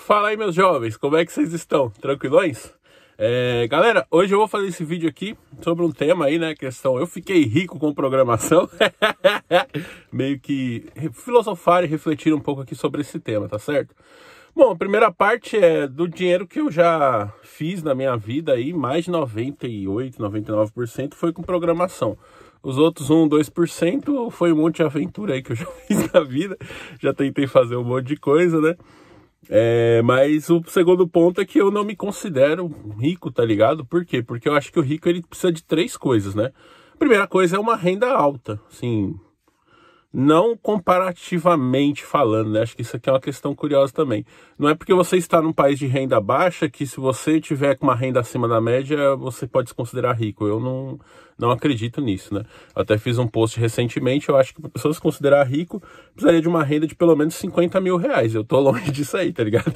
Fala aí, meus jovens, como é que vocês estão? Tranquilões? Galera, hoje eu vou fazer esse vídeo aqui sobre um tema aí, né, questão, eu fiquei rico com programação, meio que filosofar e refletir um pouco aqui sobre esse tema, tá certo? Bom, a primeira parte é do dinheiro que eu já fiz na minha vida aí, mais de 98, 99% foi com programação. Os outros 1, 2% foi um monte de aventura aí que eu já fiz na vida, já tentei fazer um monte de coisa, né? Mas o segundo ponto é que eu não me considero rico, tá ligado? Por quê? Porque eu acho que o rico ele precisa de 3 coisas, né? A primeira coisa é uma renda alta, assim, não comparativamente falando, né? Acho que isso aqui é uma questão curiosa também. Não é porque você está num país de renda baixa que se você tiver com uma renda acima da média, você pode se considerar rico. Eu não acredito nisso, né? Eu até fiz um post recentemente, eu acho que para pessoa se considerar rico, precisaria de uma renda de pelo menos 50 mil reais. Eu tô longe disso aí, tá ligado?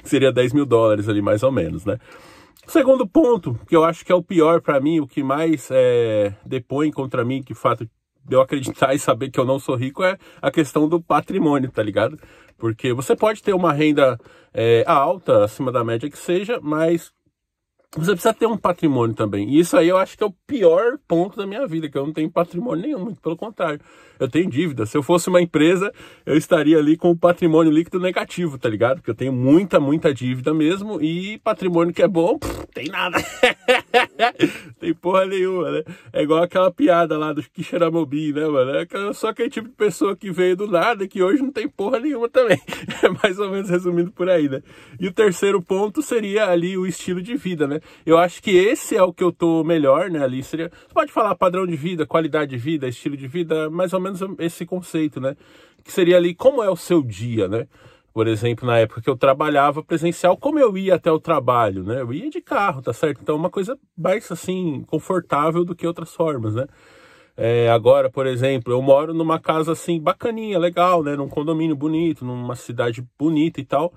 Seria 10 mil dólares ali, mais ou menos, né? O segundo ponto, que eu acho que é o pior para mim, o que mais depõe contra mim, que fato de eu acreditar e saber que eu não sou rico, é a questão do patrimônio, tá ligado? Porque você pode ter uma renda alta, acima da média que seja, mas você precisa ter um patrimônio também. E isso aí eu acho que é o pior ponto da minha vida, que eu não tenho patrimônio nenhum, muito pelo contrário. Eu tenho dívida. Se eu fosse uma empresa, eu estaria ali com o patrimônio líquido negativo, tá ligado? Porque eu tenho muita dívida mesmo e patrimônio que é bom, tem nada. Tem porra nenhuma, né? É igual aquela piada lá do Quixeramobim, né, mano? É só aquele tipo de pessoa que veio do nada e que hoje não tem porra nenhuma também. É mais ou menos resumindo por aí, né? E o terceiro ponto seria ali o estilo de vida, né? Eu acho que esse é o que eu tô melhor, né, ali seria... Você pode falar padrão de vida, qualidade de vida, estilo de vida, mais ou menos esse conceito, né? Que seria ali como é o seu dia, né? Por exemplo, na época que eu trabalhava presencial, como eu ia até o trabalho, né? Eu ia de carro, tá certo? Então é uma coisa mais, assim, confortável do que outras formas, né? Agora, por exemplo, eu moro numa casa, assim, bacaninha, legal, né? Num condomínio bonito, numa cidade bonita e tal.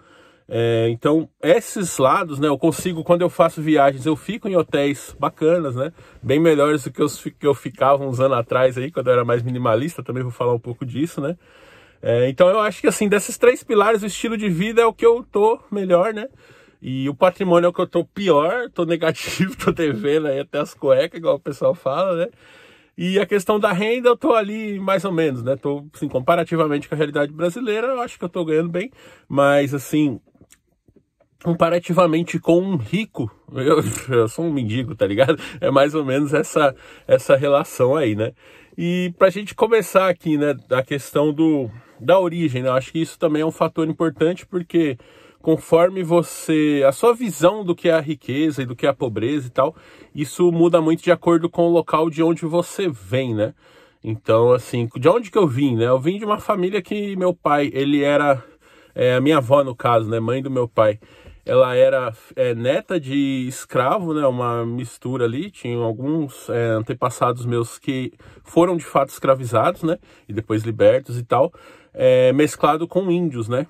Então, esses lados, né? Eu consigo, quando eu faço viagens, eu fico em hotéis bacanas, né? Bem melhores do que eu ficava uns anos atrás aí, quando eu era mais minimalista. Também vou falar um pouco disso, né? Então eu acho que assim, desses 3 pilares, o estilo de vida é o que eu tô melhor, né? E o patrimônio é o que eu tô pior, tô negativo, tô devendo aí até as cuecas, igual o pessoal fala, né? E a questão da renda eu tô ali mais ou menos, né? Tô, assim, comparativamente com a realidade brasileira, eu acho que eu tô ganhando bem, mas assim, comparativamente com um rico, eu sou um mendigo, tá ligado? É mais ou menos essa relação aí, né? E pra gente começar aqui, né, a questão da origem, né? Eu acho que isso também é um fator importante, porque conforme a sua visão do que é a riqueza e do que é a pobreza e tal, isso muda muito de acordo com o local de onde você vem, né? Então, assim, de onde que eu vim, né? Eu vim de uma família que meu pai, ele era, a minha avó no caso, né, mãe do meu pai, ela era neta de escravo, né, uma mistura ali, tinha alguns antepassados meus que foram de fato escravizados, né, e depois libertos e tal, mesclado com índios, né.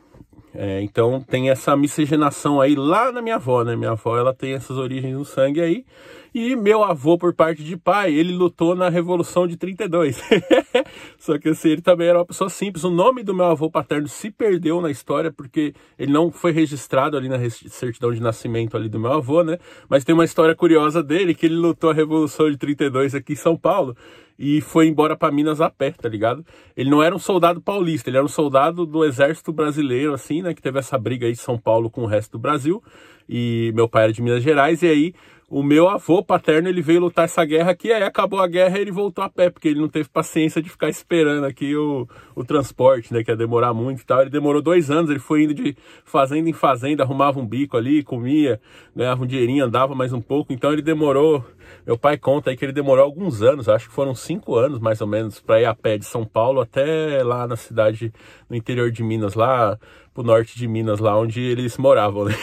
Então tem essa miscigenação aí lá na minha avó, né, minha avó ela tem essas origens no sangue aí, e meu avô por parte de pai, ele lutou na Revolução de 32, só que assim, ele também era uma pessoa simples. O nome do meu avô paterno se perdeu na história, porque ele não foi registrado ali na certidão de nascimento ali do meu avô, né, mas tem uma história curiosa dele, que ele lutou a Revolução de 32 aqui em São Paulo, e foi embora para Minas a pé, tá ligado? Ele não era um soldado paulista, ele era um soldado do exército brasileiro, assim, né, que teve essa briga aí de São Paulo com o resto do Brasil, e meu pai era de Minas Gerais, e aí o meu avô paterno, ele veio lutar essa guerra aqui, aí acabou a guerra e ele voltou a pé, porque ele não teve paciência de ficar esperando aqui o transporte, né, que ia demorar muito e tal. Ele demorou 2 anos, ele foi indo de fazenda em fazenda, arrumava um bico ali, comia, ganhava um dinheirinho, andava mais um pouco, então ele demorou, meu pai conta aí que ele demorou alguns anos, acho que foram 5 anos mais ou menos, para ir a pé de São Paulo até lá na cidade, no interior de Minas, lá pro norte de Minas, lá onde eles moravam, né?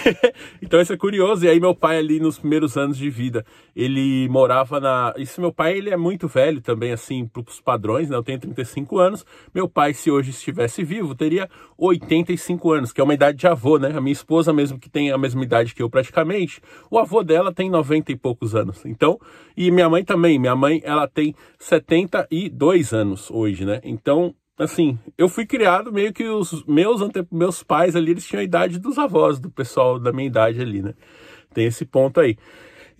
Então isso é curioso. E aí meu pai ali nos primeiros anos de vida, ele morava Isso, meu pai, ele é muito velho também, assim, pros padrões, né? Eu tenho 35 anos. Meu pai, se hoje estivesse vivo, teria 85 anos, que é uma idade de avô, né? A minha esposa mesmo, que tem a mesma idade que eu praticamente, o avô dela tem 90 e poucos anos. Então, e minha mãe também. Minha mãe, ela tem 72 anos hoje, né? Então, assim, eu fui criado meio que os meus pais ali, eles tinham a idade dos avós, do pessoal da minha idade ali, né? Tem esse ponto aí.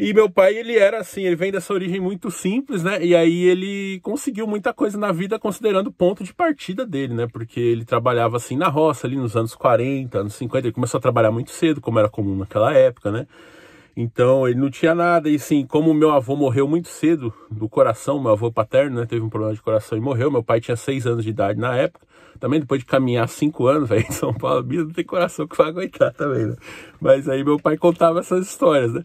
E meu pai, ele era assim, ele vem dessa origem muito simples, né? E aí ele conseguiu muita coisa na vida considerando o ponto de partida dele, né? Porque ele trabalhava assim na roça ali nos anos 40, anos 50, ele começou a trabalhar muito cedo, como era comum naquela época, né? Então ele não tinha nada, e assim, como meu avô morreu muito cedo do coração, meu avô paterno, né? Teve um problema de coração e morreu, meu pai tinha 6 anos de idade na época, também depois de caminhar 5 anos, velho, em São Paulo, não tem coração que vai aguentar também, né? Mas aí meu pai contava essas histórias, né?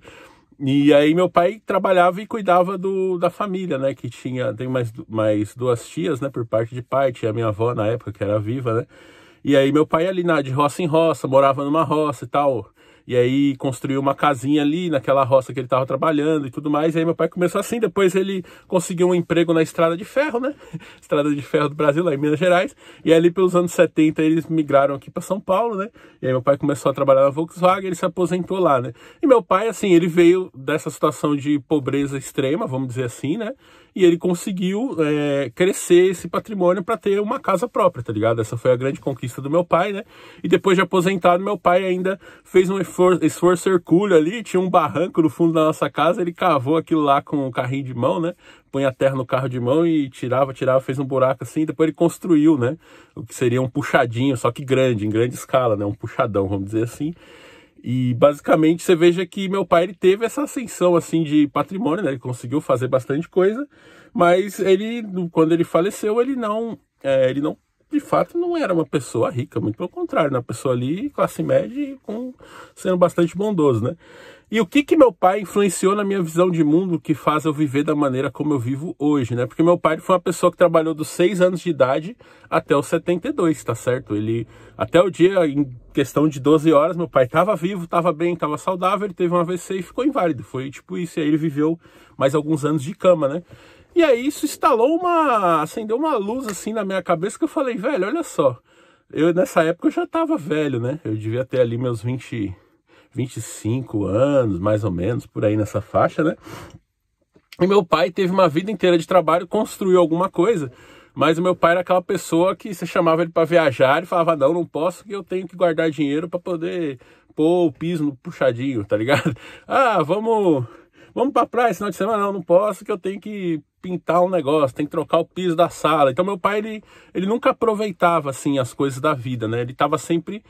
E aí meu pai trabalhava e cuidava da família, né? Que tem mais 2 tias, né? Por parte de pai, tinha a minha avó na época, que era viva, né? E aí meu pai ali de roça em roça, morava numa roça e tal. E aí construiu uma casinha ali naquela roça que ele estava trabalhando e tudo mais. E aí meu pai começou assim, depois ele conseguiu um emprego na Estrada de Ferro, né? Estrada de Ferro do Brasil, lá em Minas Gerais. E aí ali pelos anos 70 eles migraram aqui para São Paulo, né? E aí meu pai começou a trabalhar na Volkswagen, ele se aposentou lá, né? E meu pai, assim, ele veio dessa situação de pobreza extrema, vamos dizer assim, né? E ele conseguiu crescer esse patrimônio para ter uma casa própria, tá ligado? Essa foi a grande conquista do meu pai, né? E depois de aposentado, meu pai ainda fez um esforço hercúleo ali, tinha um barranco no fundo da nossa casa, ele cavou aquilo lá com um carrinho de mão, né? Põe a terra no carro de mão e tirava, fez um buraco assim, depois ele construiu, né? O que seria um puxadinho, só que grande, em grande escala, né? Um puxadão, vamos dizer assim. E basicamente você veja que meu pai ele teve essa ascensão assim de patrimônio, né? Ele conseguiu fazer bastante coisa, mas ele, quando ele faleceu, ele não, de fato, não era uma pessoa rica, muito pelo contrário, uma pessoa ali, classe média e sendo bastante bondoso, né? E o que meu pai influenciou na minha visão de mundo que faz eu viver da maneira como eu vivo hoje, né? Porque meu pai foi uma pessoa que trabalhou dos 6 anos de idade até os 72, tá certo? Ele, até o dia, em questão de 12 horas, meu pai estava vivo, estava bem, estava saudável, ele teve um AVC e ficou inválido. Foi tipo isso, e aí ele viveu mais alguns anos de cama, né? E aí isso acendeu uma luz assim na minha cabeça que eu falei, velho, olha só, nessa época eu já estava velho, né? Eu devia ter ali meus 25 anos, mais ou menos, por aí nessa faixa, né? E meu pai teve uma vida inteira de trabalho, construiu alguma coisa, mas o meu pai era aquela pessoa que você chamava ele para viajar e falava, não posso, que eu tenho que guardar dinheiro para poder pôr o piso no puxadinho, tá ligado? Ah, vamos pra praia esse final de semana? Não posso, que eu tenho que pintar um negócio, tem que trocar o piso da sala. Então meu pai, ele nunca aproveitava assim as coisas da vida, né? Ele estava sempre,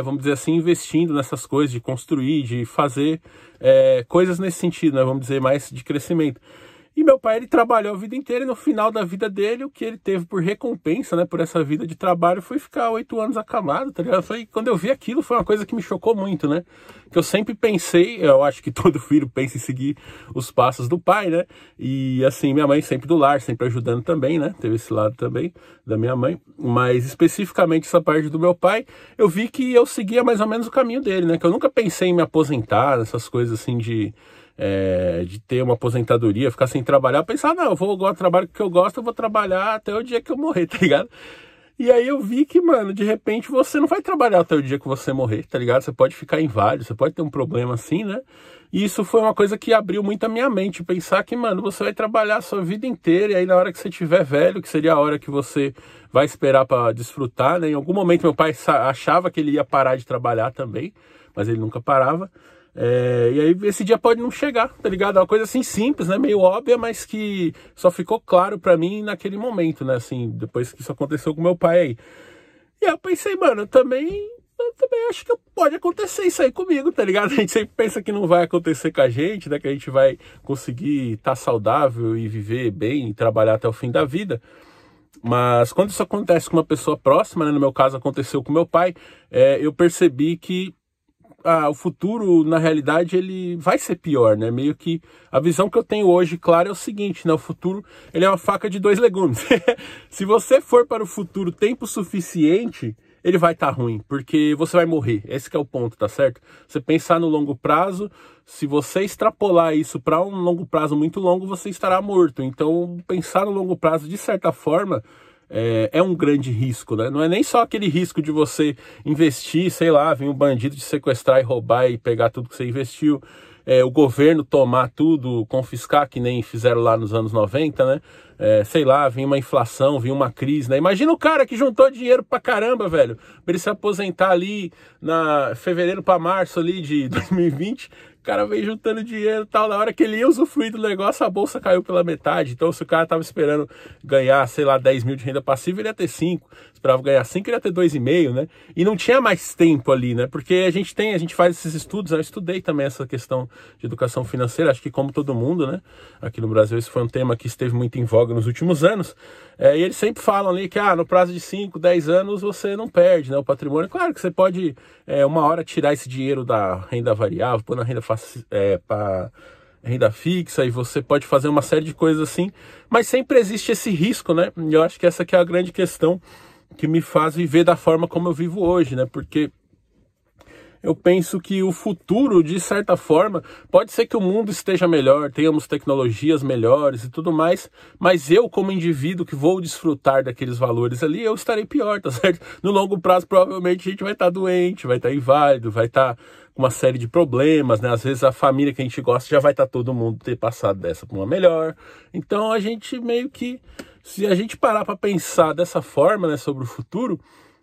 vamos dizer assim, investindo nessas coisas de construir, de fazer coisas nesse sentido, né? Vamos dizer, mais de crescimento. E meu pai, ele trabalhou a vida inteira e no final da vida dele, o que ele teve por recompensa, né, por essa vida de trabalho, foi ficar 8 anos acamado, tá ligado? Quando eu vi aquilo, foi uma coisa que me chocou muito, né? Que eu sempre pensei, eu acho que todo filho pensa em seguir os passos do pai, né? E assim, minha mãe sempre do lar, sempre ajudando também, né? Teve esse lado também da minha mãe. Mas especificamente essa parte do meu pai, eu vi que eu seguia mais ou menos o caminho dele, né? Que eu nunca pensei em me aposentar, essas coisas assim de ter uma aposentadoria, ficar sem trabalhar, pensar, não, eu vou agora trabalho que eu gosto, eu vou trabalhar até o dia que eu morrer, tá ligado? E aí eu vi que, mano, de repente você não vai trabalhar até o dia que você morrer, tá ligado? Você pode ficar inválido, você pode ter um problema assim, né? E isso foi uma coisa que abriu muito a minha mente, pensar que, mano, você vai trabalhar a sua vida inteira e aí na hora que você tiver velho, que seria a hora que você vai esperar pra desfrutar, né? Em algum momento meu pai achava que ele ia parar de trabalhar também, mas ele nunca parava. E aí esse dia pode não chegar, tá ligado? É uma coisa assim simples, né? Meio óbvia, mas que só ficou claro pra mim naquele momento, né? Assim, depois que isso aconteceu com meu pai aí. E aí eu pensei, mano, eu também acho que pode acontecer isso aí comigo, tá ligado? A gente sempre pensa que não vai acontecer com a gente, né? Que a gente vai conseguir estar saudável e viver bem e trabalhar até o fim da vida. Mas quando isso acontece com uma pessoa próxima, né? No meu caso aconteceu com meu pai, eu percebi que o futuro, na realidade, ele vai ser pior, né? Meio que a visão que eu tenho hoje, claro, é o seguinte, né? O futuro, ele é uma faca de 2 legumes. Se você for para o futuro tempo suficiente, ele vai estar ruim, porque você vai morrer. Esse que é o ponto, tá certo? Você pensar no longo prazo, se você extrapolar isso para um longo prazo muito longo, você estará morto. Então, pensar no longo prazo, de certa forma, é um grande risco, né? Não é nem só aquele risco de você investir, sei lá, vir um bandido te sequestrar e roubar e pegar tudo que você investiu. o governo tomar tudo, confiscar, que nem fizeram lá nos anos 90, né? Sei lá, vinha uma inflação, vinha uma crise, né? Imagina o cara que juntou dinheiro pra caramba, velho, pra ele se aposentar ali na fevereiro pra março ali de 2020, o cara veio juntando dinheiro e tal, na hora que ele ia usufruir do negócio, a bolsa caiu pela metade. Então, se o cara tava esperando ganhar, sei lá, 10 mil de renda passiva, ele ia ter 5. Esperava ganhar 5, ele ia ter 2,5, né? E não tinha mais tempo ali, né? Porque a gente faz esses estudos, eu estudei também essa questão de educação financeira, acho que como todo mundo, né? Aqui no Brasil, esse foi um tema que esteve muito em voga nos últimos anos. E eles sempre falam ali que, no prazo de 5, 10 anos, você não perde, né? O patrimônio. Claro que você pode, uma hora, tirar esse dinheiro da renda variável, pôr na para renda fixa, e você pode fazer uma série de coisas assim, mas sempre existe esse risco, né? E eu acho que essa que é a grande questão que me faz viver da forma como eu vivo hoje, né? Porque eu penso que o futuro, de certa forma, pode ser que o mundo esteja melhor, tenhamos tecnologias melhores e tudo mais, mas eu, como indivíduo que vou desfrutar daqueles valores ali, eu estarei pior, tá certo? No longo prazo, provavelmente, a gente vai estar doente, vai estar inválido, vai estar com uma série de problemas, né? Às vezes a família que a gente gosta já vai estar todo mundo ter passado dessa para uma melhor. Então a gente meio que, se a gente parar para pensar dessa forma, né, sobre o futuro,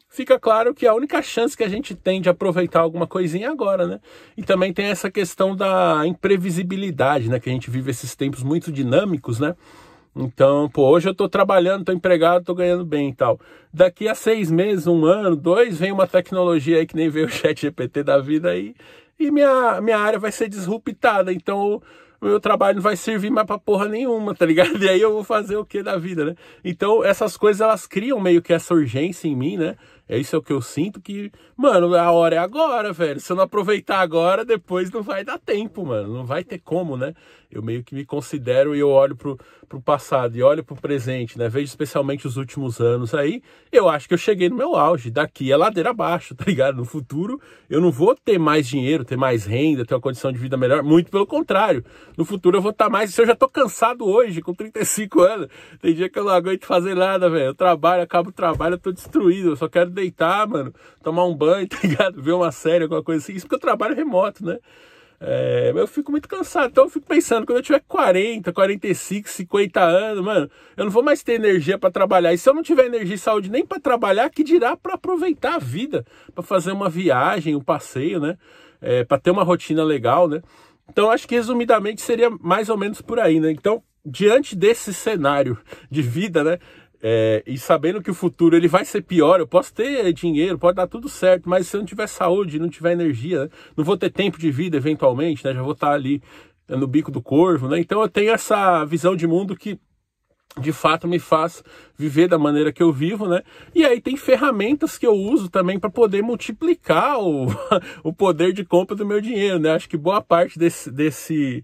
fica claro que a única chance que a gente tem de aproveitar alguma coisinha é agora, né? E também tem essa questão da imprevisibilidade, né? Que a gente vive esses tempos muito dinâmicos, né? Então, hoje eu tô trabalhando, tô empregado, tô ganhando bem e tal. Daqui a 6 meses, 1 ano, 2, vem uma tecnologia aí que nem veio o ChatGPT da vida aí, e minha área vai ser disruptada. Então, o meu trabalho não vai servir mais pra porra nenhuma, tá ligado? E aí eu vou fazer o que da vida, né? Então, essas coisas, elas criam meio que essa urgência em mim, né? Isso é o que eu sinto, que, mano, a hora é agora, velho. Se eu não aproveitar agora, depois não vai dar tempo, mano. Não vai ter como, né? Eu meio que me considero e eu olho pro passado e olho pro presente, né? Vejo especialmente os últimos anos aí. Eu acho que eu cheguei no meu auge. Daqui é ladeira abaixo, tá ligado? No futuro, eu não vou ter mais dinheiro, ter mais renda, ter uma condição de vida melhor. Muito pelo contrário. No futuro eu vou estar mais... Se eu já tô cansado hoje, com 35 anos, tem dia que eu não aguento fazer nada, velho. Eu trabalho, acabo o trabalho, eu tô destruído. Eu só quero deitar, mano, tomar um banho, tá ligado? Ver uma série, alguma coisa assim. Isso porque eu trabalho remoto, né? Eu fico muito cansado. Então eu fico pensando, quando eu tiver 40, 45, 50 anos, mano, eu não vou mais ter energia pra trabalhar. E se eu não tiver energia e saúde nem pra trabalhar, que dirá pra aproveitar a vida, pra fazer uma viagem, um passeio, né? Pra ter uma rotina legal, né? Então acho que resumidamente seria mais ou menos por aí, né? Então, diante desse cenário de vida, né? E sabendo que o futuro ele vai ser pior, eu posso ter dinheiro, pode dar tudo certo, mas se eu não tiver saúde, não tiver energia, né, não vou ter tempo de vida eventualmente, né, já vou estar ali no bico do corvo, né? Então eu tenho essa visão de mundo que de fato me faz viver da maneira que eu vivo, né? E aí tem ferramentas que eu uso também para poder multiplicar o poder de compra do meu dinheiro, né? Acho que boa parte desse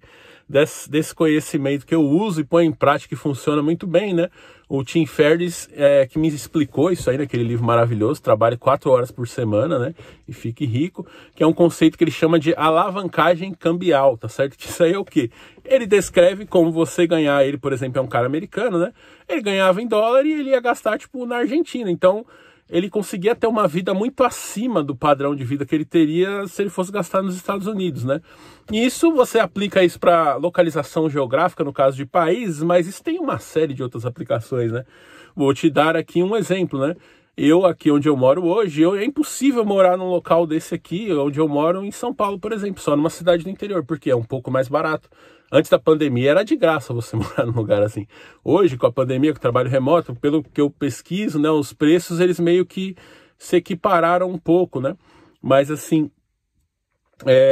conhecimento que eu uso e põe em prática e funciona muito bem, né? O Tim Ferriss, que me explicou isso aí naquele livro maravilhoso, Trabalhe 4 horas por semana, né? E fique rico, que é um conceito que ele chama de alavancagem cambial, tá certo? Que isso aí é o quê? Ele descreve como você ganhar, ele, por exemplo, é um cara americano, né? Ele ganhava em dólar e ele ia gastar, tipo, na Argentina. Então, ele conseguia ter uma vida muito acima do padrão de vida que ele teria se ele fosse gastar nos Estados Unidos, né? E isso, você aplica isso para localização geográfica, no caso de países, mas isso tem uma série de outras aplicações, né? Vou te dar aqui um exemplo, né? Eu, aqui onde eu moro hoje, é impossível morar num local desse aqui, onde eu moro em São Paulo, por exemplo, só numa cidade do interior, porque é um pouco mais barato. Antes da pandemia era de graça você morar num lugar assim. Hoje, com a pandemia, com o trabalho remoto, pelo que eu pesquiso, né, os preços, eles meio que se equipararam um pouco, né? Mas assim,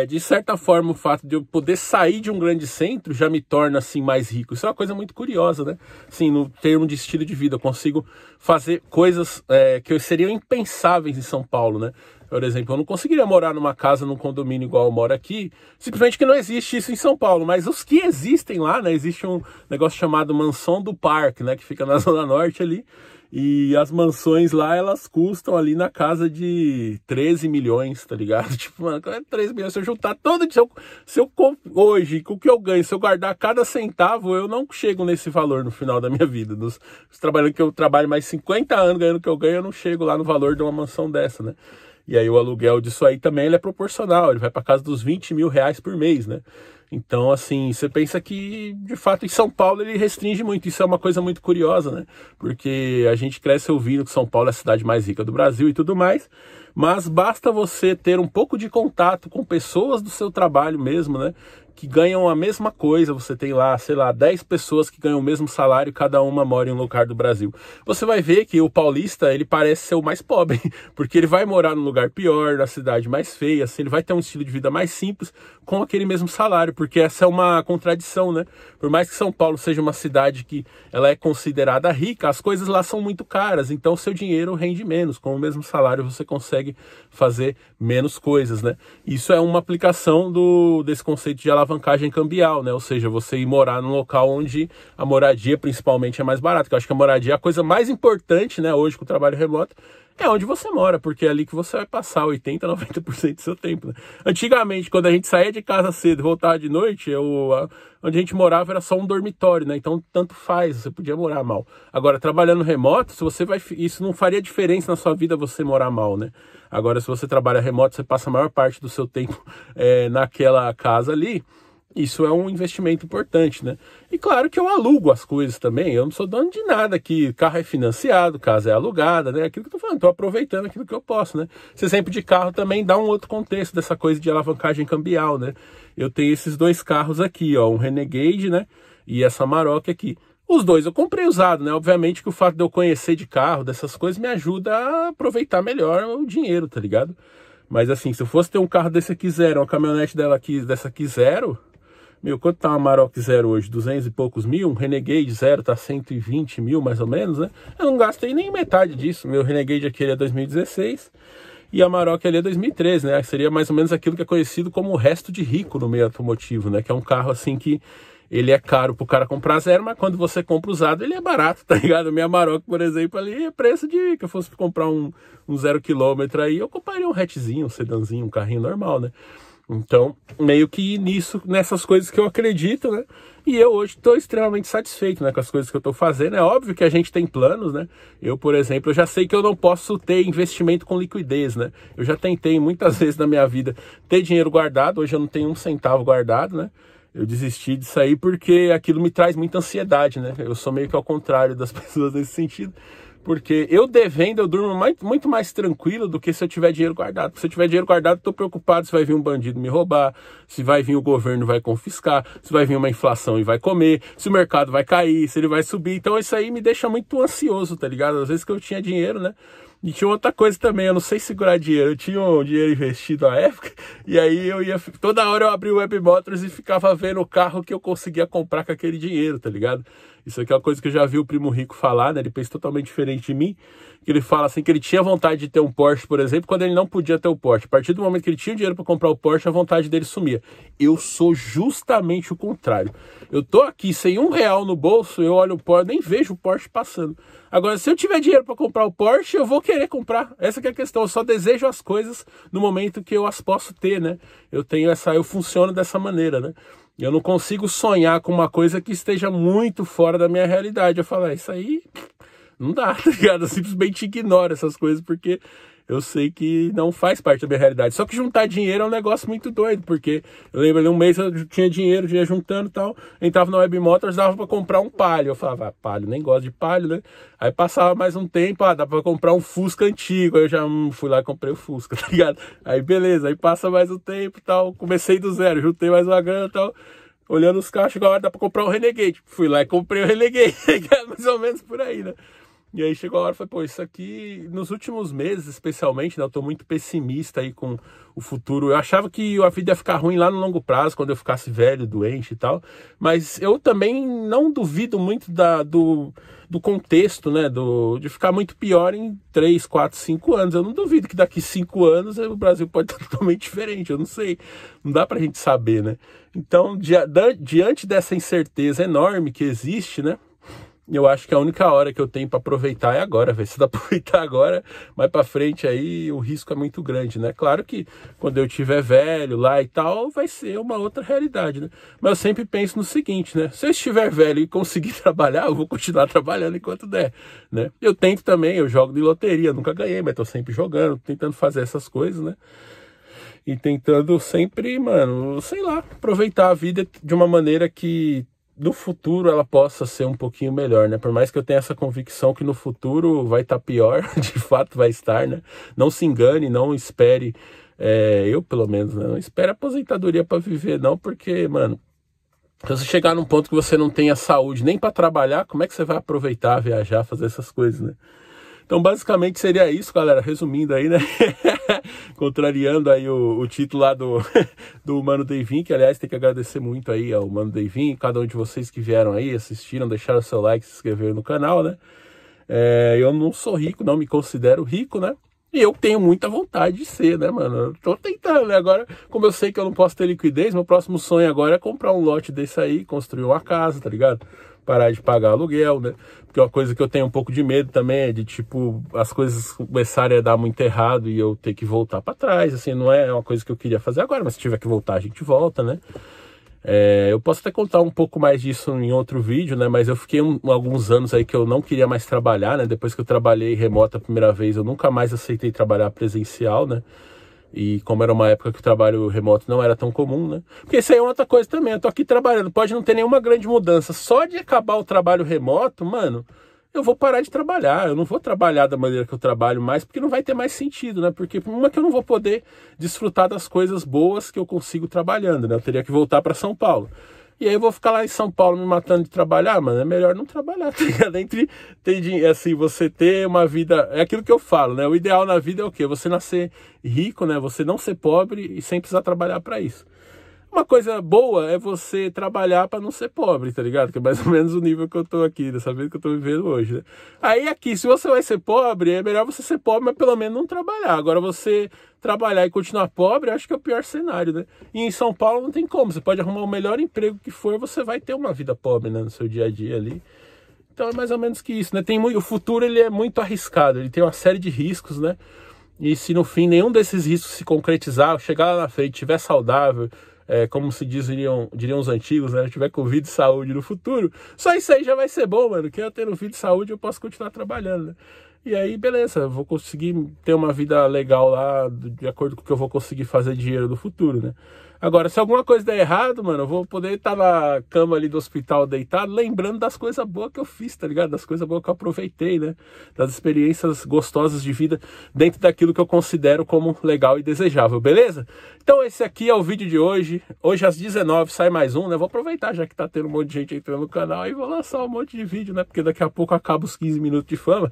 de certa forma, o fato de eu poder sair de um grande centro já me torna, assim, mais rico. Isso é uma coisa muito curiosa, né? Assim, no termo de estilo de vida, eu consigo fazer coisas que seriam impensáveis em São Paulo, né? Por exemplo, eu não conseguiria morar numa casa, num condomínio igual eu moro aqui, simplesmente que não existe isso em São Paulo. Mas os que existem lá, né? Existe um negócio chamado Mansão do Parque, né? Que fica na Zona Norte ali. E as mansões lá, elas custam ali na casa de 13 milhões, tá ligado? Tipo, mano, 13 milhões, se eu juntar todo... Se eu hoje, com o que eu ganho, se eu guardar cada centavo, eu não chego nesse valor no final da minha vida. Trabalhando que eu trabalho mais 50 anos ganhando o que eu ganho, eu não chego lá no valor de uma mansão dessa, né? E aí o aluguel disso aí também ele é proporcional, ele vai para casa dos 20 mil reais por mês, né? Então, assim, você pensa que, de fato, em São Paulo ele restringe muito. Isso é uma coisa muito curiosa, né? Porque a gente cresce ouvindo que São Paulo é a cidade mais rica do Brasil e tudo mais, mas basta você ter um pouco de contato com pessoas do seu trabalho mesmo, né? Que ganham a mesma coisa, você tem lá, sei lá, 10 pessoas que ganham o mesmo salário, cada uma mora em um lugar do Brasil. Você vai ver que o paulista, ele parece ser o mais pobre, porque ele vai morar num lugar pior, na cidade mais feia, assim, ele vai ter um estilo de vida mais simples, com aquele mesmo salário, porque essa é uma contradição, né? Por mais que São Paulo seja uma cidade que ela é considerada rica, as coisas lá são muito caras, então o seu dinheiro rende menos, com o mesmo salário você consegue fazer menos coisas, né? Isso é uma aplicação desse conceito de alavancagem cambial, né? Ou seja, você ir morar num local onde a moradia principalmente é mais barata, que eu acho que a moradia é a coisa mais importante, né, hoje com o trabalho remoto, é onde você mora, porque é ali que você vai passar 80%, 90% do seu tempo, né? Antigamente, quando a gente saía de casa cedo e voltava de noite, onde a gente morava era só um dormitório, né? Então, tanto faz, você podia morar mal. Agora, trabalhando remoto, isso não faria diferença na sua vida você morar mal, né? Agora, se você trabalha remoto, você passa a maior parte do seu tempo naquela casa ali. Isso é um investimento importante, né? E claro que eu alugo as coisas também, eu não sou dono de nada aqui, carro é financiado, casa é alugada, né? Aquilo que eu tô falando, tô aproveitando aquilo que eu posso, né? Esse exemplo de carro também dá um outro contexto dessa coisa de alavancagem cambial, né? Eu tenho esses dois carros aqui, ó, um Renegade, né? E essa Amarok aqui. Os dois eu comprei usado, né? Obviamente que o fato de eu conhecer de carro, dessas coisas, me ajuda a aproveitar melhor o dinheiro, tá ligado? Mas assim, se eu fosse ter um carro desse aqui zero, uma caminhonete dessa aqui zero... Meu, quanto tá uma Amarok zero hoje? 200 e poucos mil? Um Renegade zero tá 120 mil, mais ou menos, né? Eu não gastei nem metade disso. Meu Renegade aquele é 2016 e a Amarok ali é 2013, né? Seria mais ou menos aquilo que é conhecido como o resto de rico no meio automotivo, né? Que é um carro assim que ele é caro pro cara comprar zero, mas quando você compra usado, ele é barato, tá ligado? A minha Amarok, por exemplo, ali é preço de que eu fosse comprar um 0 quilômetro aí, eu compraria um hatchzinho, um sedanzinho, um carrinho normal, né? Então, meio que nessas coisas que eu acredito, né? E eu hoje estou extremamente satisfeito, né, com as coisas que eu estou fazendo. É óbvio que a gente tem planos, né? Eu, por exemplo, eu já sei que eu não posso ter investimento com liquidez, né? Eu já tentei muitas vezes na minha vida ter dinheiro guardado. Hoje eu não tenho um centavo guardado, né? Eu desisti disso aí porque aquilo me traz muita ansiedade, né? Eu sou meio que ao contrário das pessoas nesse sentido. Porque eu devendo, eu durmo muito mais tranquilo do que se eu tiver dinheiro guardado. Se eu tiver dinheiro guardado, eu tô preocupado se vai vir um bandido me roubar, se vai vir o governo vai confiscar, se vai vir uma inflação e vai comer, se o mercado vai cair, se ele vai subir. Então isso aí me deixa muito ansioso, tá ligado? Às vezes que eu tinha dinheiro, né? E tinha outra coisa também, eu não sei segurar dinheiro. Eu tinha um dinheiro investido na época, e aí toda hora eu abria o Web Motors e ficava vendo o carro que eu conseguia comprar com aquele dinheiro, tá ligado? Isso aqui é uma coisa que eu já vi o Primo Rico falar, né? Ele pensa totalmente diferente de mim, que ele fala assim que ele tinha vontade de ter um Porsche, por exemplo, quando ele não podia ter o Porsche. A partir do momento que ele tinha dinheiro para comprar o Porsche, a vontade dele sumia. Eu sou justamente o contrário. Eu tô aqui sem R$1 no bolso, eu olho o Porsche, nem vejo o Porsche passando. Agora, se eu tiver dinheiro para comprar o Porsche, eu vou querer comprar. Essa que é a questão. Eu só desejo as coisas no momento que eu as posso ter, né? Eu funciono dessa maneira, né? Eu não consigo sonhar com uma coisa que esteja muito fora da minha realidade. Eu falo, isso aí não dá, tá ligado? Eu simplesmente ignoro essas coisas porque eu sei que não faz parte da minha realidade. Só que juntar dinheiro é um negócio muito doido, porque eu lembro de um mês eu tinha dinheiro, ia juntando e tal, entrava na Web Motors, dava pra comprar um Palio. Eu falava, Palio, nem gosto de Palio, né? Aí passava mais um tempo, dá pra comprar um Fusca antigo, aí eu já fui lá e comprei o Fusca, tá ligado? Aí beleza, aí passa mais um tempo e tal, comecei do zero, juntei mais uma grana e tal, olhando os carros, chegou a hora, dá pra comprar um Renegade. Fui lá e comprei o Renegade, mais ou menos por aí, né? E aí chegou a hora e falei, pô, isso aqui, nos últimos meses especialmente, né, eu tô muito pessimista aí com o futuro. Eu achava que a vida ia ficar ruim lá no longo prazo, quando eu ficasse velho, doente e tal. Mas eu também não duvido muito do contexto, né, de ficar muito pior em 3, 4, 5 anos. Eu não duvido que daqui 5 anos o Brasil pode estar totalmente diferente, eu não sei. Não dá pra gente saber, né? Então, diante dessa incerteza enorme que existe, né, eu acho que a única hora que eu tenho para aproveitar é agora, velho. Se não aproveitar agora, mais para frente aí o risco é muito grande, né? Claro que quando eu tiver velho lá e tal, vai ser uma outra realidade, né? Mas eu sempre penso no seguinte, né? Se eu estiver velho e conseguir trabalhar, eu vou continuar trabalhando enquanto der, né? Eu tento também, eu jogo de loteria, nunca ganhei, mas tô sempre jogando, tentando fazer essas coisas, né? E tentando sempre, mano, sei lá, aproveitar a vida de uma maneira que no futuro ela possa ser um pouquinho melhor, né? Por mais que eu tenha essa convicção que no futuro vai estar pior, de fato vai estar, né? Não se engane, não espere, eu pelo menos, né? Não espere aposentadoria para viver, não, porque, mano, se você chegar num ponto que você não tenha saúde nem para trabalhar, como é que você vai aproveitar, viajar, fazer essas coisas, né? Então, basicamente, seria isso, galera. Resumindo aí, né? Contrariando aí o título lá do Mano Deivin, que, aliás, tem que agradecer muito aí ao Mano Deivin, cada um de vocês que vieram aí, assistiram, deixaram seu like, se inscreveram no canal, né? Eu não sou rico, não me considero rico, né? E eu tenho muita vontade de ser, né, mano? Eu tô tentando, né? Agora, como eu sei que eu não posso ter liquidez, meu próximo sonho agora é comprar um lote desse aí, construir uma casa, tá ligado? Parar de pagar aluguel, né? Porque uma coisa que eu tenho um pouco de medo também é de, tipo, as coisas começarem a dar muito errado e eu ter que voltar pra trás, assim, não é uma coisa que eu queria fazer agora, mas se tiver que voltar, a gente volta, né? Eu posso até contar um pouco mais disso em outro vídeo, né? Mas eu fiquei alguns anos aí que eu não queria mais trabalhar, né? Depois que eu trabalhei remoto a primeira vez, eu nunca mais aceitei trabalhar presencial, né? E como era uma época que o trabalho remoto não era tão comum, né? Porque isso aí é outra coisa também, eu tô aqui trabalhando, pode não ter nenhuma grande mudança, só de acabar o trabalho remoto, mano, eu vou parar de trabalhar, eu não vou trabalhar da maneira que eu trabalho mais, porque não vai ter mais sentido, né? Porque uma que eu não vou poder desfrutar das coisas boas que eu consigo trabalhando, né? Eu teria que voltar para São Paulo. E aí eu vou ficar lá em São Paulo me matando de trabalhar, mano, é melhor não trabalhar, tá ligado? Assim, você ter uma vida, é aquilo que eu falo, né? O ideal na vida é o quê? Você nascer rico, né? Você não ser pobre e sem precisar trabalhar para isso. Uma coisa boa é você trabalhar para não ser pobre, tá ligado? Que é mais ou menos o nível que eu tô aqui, dessa vida que eu tô vivendo hoje, né? Aí aqui, se você vai ser pobre, é melhor você ser pobre, mas pelo menos não trabalhar. Agora você trabalhar e continuar pobre, eu acho que é o pior cenário, né? E em São Paulo não tem como, você pode arrumar o melhor emprego que for, você vai ter uma vida pobre, né, no seu dia a dia ali. Então é mais ou menos que isso, né? O futuro ele é muito arriscado, ele tem uma série de riscos, né? E se no fim nenhum desses riscos se concretizar, chegar lá na frente, estiver saudável, como se diriam os antigos, né? Se tiver com vida e saúde no futuro, só isso aí já vai ser bom, mano. Que eu tendo vida e saúde, eu posso continuar trabalhando, né? E aí, beleza, eu vou conseguir ter uma vida legal lá, de acordo com o que eu vou conseguir fazer dinheiro no futuro, né? Agora, se alguma coisa der errado, mano, eu vou poder estar na cama ali do hospital deitado, lembrando das coisas boas que eu fiz, tá ligado? Das coisas boas que eu aproveitei, né? Das experiências gostosas de vida dentro daquilo que eu considero como legal e desejável, beleza? Então esse aqui é o vídeo de hoje. Hoje às 19 sai mais um, né? Vou aproveitar já que tá tendo um monte de gente entrando no canal e vou lançar um monte de vídeo, né? Porque daqui a pouco acaba os 15 minutos de fama.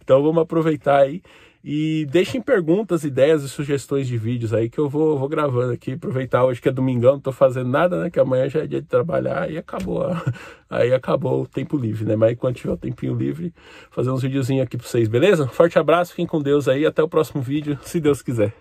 Então vamos aproveitar aí. E deixem perguntas, ideias e sugestões de vídeos aí que eu vou gravando aqui. Aproveitar hoje que é domingão, não tô fazendo nada, né? Que amanhã já é dia de trabalhar e acabou, aí acabou o tempo livre, né? Mas quando tiver o tempinho livre, fazer uns videozinhos aqui pra vocês, beleza? Forte abraço, fiquem com Deus aí, até o próximo vídeo, se Deus quiser.